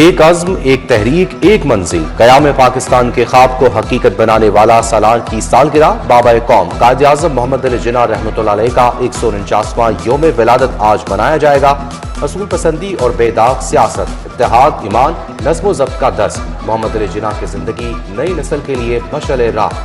ایک عزم، ایک تحریک، ایک منزل، قیام پاکستان کے خواب کو حقیقت بنانے والا سالار کی سالگرہ بابا قوم قائد اعظم محمد علی جناح رحمۃ اللہ علیہ کا 149واں یوم ولادت آج منایا جائے گا۔ اصول پسندی اور بے داغ سیاست، اتحاد، ایمان، نظم و ضبط کا درس، محمد علی جناح کی زندگی نئی نسل کے لیے مشعل راہ۔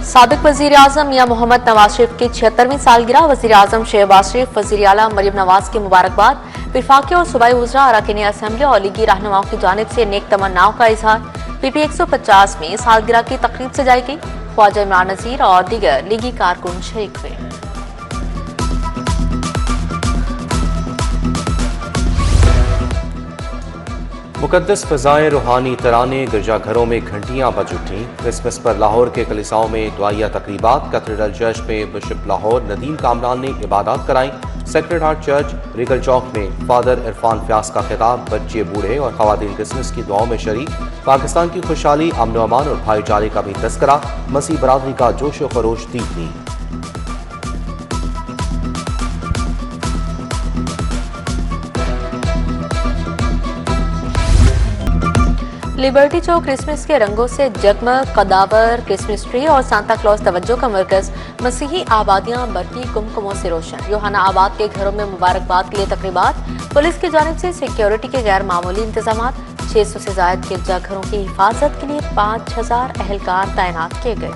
سابق وزیر اعظم میاں محمد نواز شریف کی 76ویں سالگرہ، وزیر اعظم شہباز شریف، وزیر اعلیٰ مریم نواز کی مبارکباد، وفاقی اور صوبائی وزراء، اراکین اسمبلی اور لیگی رہنماؤں کی جانب سے نیک تمناؤں کا اظہار۔ پی پی 150 میں سالگرہ کی تقریب سجائی گئی، خواجہ عمران نذیر اور دیگر لیگی کارکن شریک ہوئے۔ مقدس فضائیں، روحانی ترانے، گرجا گھروں میں گھنٹیاں بج اٹھیں۔ کرسمس پر لاہور کے کلیساؤں میں دعائیہ تقریبات، کیتھیڈرل چرچ میں بشپ لاہور ندیم کامران نے عبادات کرائیں۔ سیکرڈ ہارٹ چرچ ریگل چوک میں فادر عرفان فیاض کا خطاب، بچے، بوڑھے اور خواتین کرسمس کی دعاؤں میں شریک۔ پاکستان کی خوشحالی، امن و امان اور بھائی چارے کا بھی تذکرہ، مسیح برادری کا جوش و خروش دیکھی۔ لبرٹی چوک کرسمس کے رنگوں سے جگمگ، قداور، کرسمس ٹری اور سانتا کلوز توجہ کا مرکز۔ مسیحی آبادیاں برقی کمکموں سے روشن۔ یوحنا آباد کے گھروں میں مبارکباد کے لیے تقریبات، پولیس کی جانب سے سیکیورٹی کے غیر معمولی انتظامات۔ 600 سے زائد گرجا گھروں کی حفاظت کے لیے 5000 اہلکار تعینات کیے گئے۔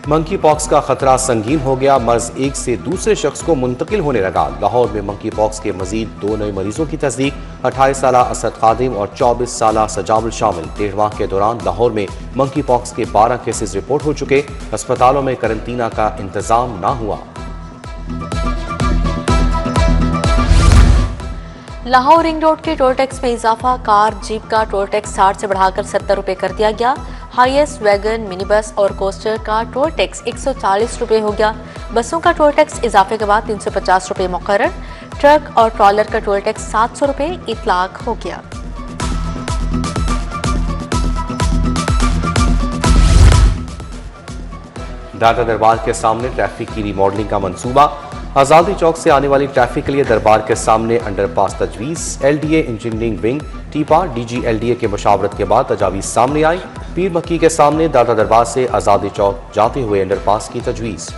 منکی پاکس کا خطرہ سنگین ہو گیا، مرض ایک سے دوسرے شخص کو منتقل ہونے لگا۔ لاہور میں منکی پاکس کے مزید 2 نئے مریضوں کی تصدیق، 28 سالہ اسد خادم اور 24 سالہ سجاول شامل۔ 1.5 ماہ کے دوران لاہور میں منکی پاکس کے 12 کیسز رپورٹ ہو چکے، ہسپتالوں میں قرنطینہ کا انتظام نہ ہوا۔ لاہور رنگ روڈ کے ٹول ٹیکس میں اضافہ، کار جیپ کا ٹول ٹیکس 60 سے بڑھا کر 70 روپے کر دیا گیا۔ ہائیس، ویگن، منی بس اور کوسٹر کا ٹول ٹیکس 140 روپے ہو گیا۔ بسوں کا ٹول ٹیکس اضافے کے بعد 350 روپے مقرر۔ ٹرک اور ٹرالر کا ٹول ٹیکس 700 روپے اطلاق ہو گیا۔ داتا دربار کے سامنے ٹریفک کی ری ماڈلنگ کا منصوبہ، آزادی چوک سے آنے والی ٹریفک کے لیے دربار کے سامنے انڈر پاس تجویز۔ L D A engineering wing TEPA D G L D A کے مشاورت کے بعد تجاویز سامنے آئی۔ پیر مکی کے سامنے داتا دربار سے آزادی چوک جاتے ہوئے انڈر پاس کی تجویز۔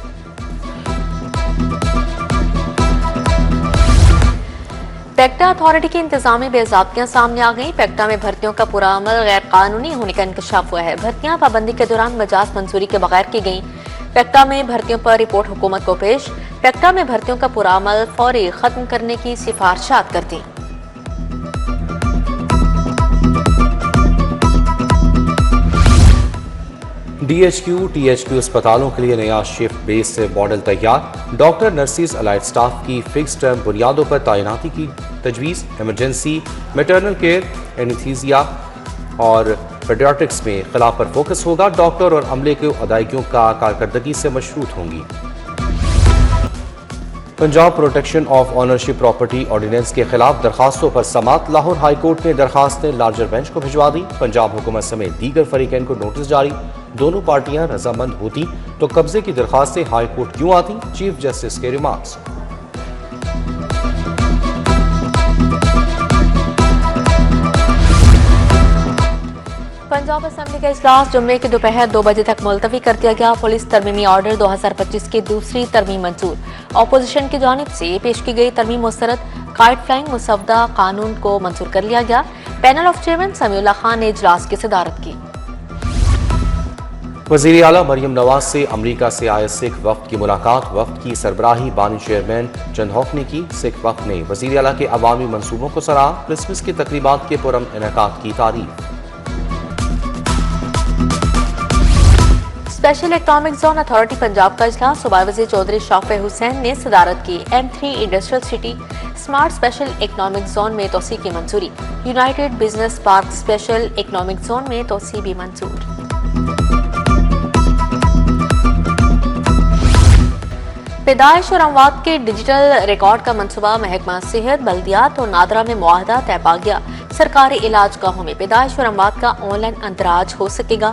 پیکٹا اتھارٹی کی انتظامی بے ضابطیاں سامنے آ گئیں۔ پیکٹا میں بھرتیوں کا پورا عمل غیر قانونی ہونے کا انکشاف ہوا ہے۔ بھرتیاں پابندی کے دوران مجاز منظوری کے بغیر کی گئیں۔ پیکٹا میں بھرتیوں پر رپورٹ حکومت کو پیش۔ پیکٹا میں بھرتیوں کا پورا عمل فوری ختم کرنے کی سفارشات کر دیں۔ D H Q T H Q اسپتالوں کے لیے نیا شفٹ بیس ماڈل تیار، ڈاکٹر، نرسز، الائڈ سٹاف کی فکس ٹرم بنیادوں پر تعیناتی کی تجویز۔ ایمرجنسی، میٹرنل کیئر، اینستھیزیا اور پیڈیاٹرکس میں خلا پر فوکس ہوگا۔ ڈاکٹر اور عملے کی ادائیگیوں کا کارکردگی سے مشروط ہوں گی۔ Punjab protection of ownership property ordinance کے خلاف درخواستوں پر سماعت، لاہور ہائی کورٹ نے درخواستیں لارجر بینچ کو بھجوا دی۔ پنجاب حکومت سمیت دیگر فریقین کو نوٹس جاری، دونوں پارٹیاں رضامند ہوتی تو قبضے کی درخواستیں ہائی کورٹ کیوں آتی، چیف جسٹس کے ریمارکس۔ پنجاب اسمبلی کا اجلاس جمعے کے دوپہر 2 بجے تک ملتوی کر دیا گیا۔ پولیس ترمیمی آرڈر 2025 کی دوسری ترمیم منظور، اپوزیشن کی جانب سے پیش کی گئی ترمیم مسترد۔ کائٹ فلائنگ مسودہ قانون کو منظور کر لیا گیا۔ پینل آف چیئرمین سمیع اللہ خان نے اجلاس کی صدارت کی۔ وزیر اعلیٰ مریم نواز سے امریکہ سے آئے سکھ وفد کی ملاقات، وفد کی سربراہی بانی چیئرمین چندھوک نے کی۔ سکھ وفد نے وزیر اعلیٰ کے عوامی منصوبوں کو سراہا، کرسمس کی تقریبات کے پرامن انعقاد کی تعریف۔ Special economic zone authority Punjab کا اجلاس، صوبائی وزیر چودھری شوقت حسین نے صدارت کی۔ M3 industrial city smart special economic zone میں توسیع کی منظوری۔ United business park special economic zone میں توسیع بھی منظور۔ پیدائش اور اموات کے ڈیجیٹل ریکارڈ کا منصوبہ، محکمہ صحت، بلدیات اور نادرا میں معاہدہ طے پا گیا۔ سرکاری علاج گاہوں میں پیدائش اور اموات کا آن لائن اندراج ہو سکے گا۔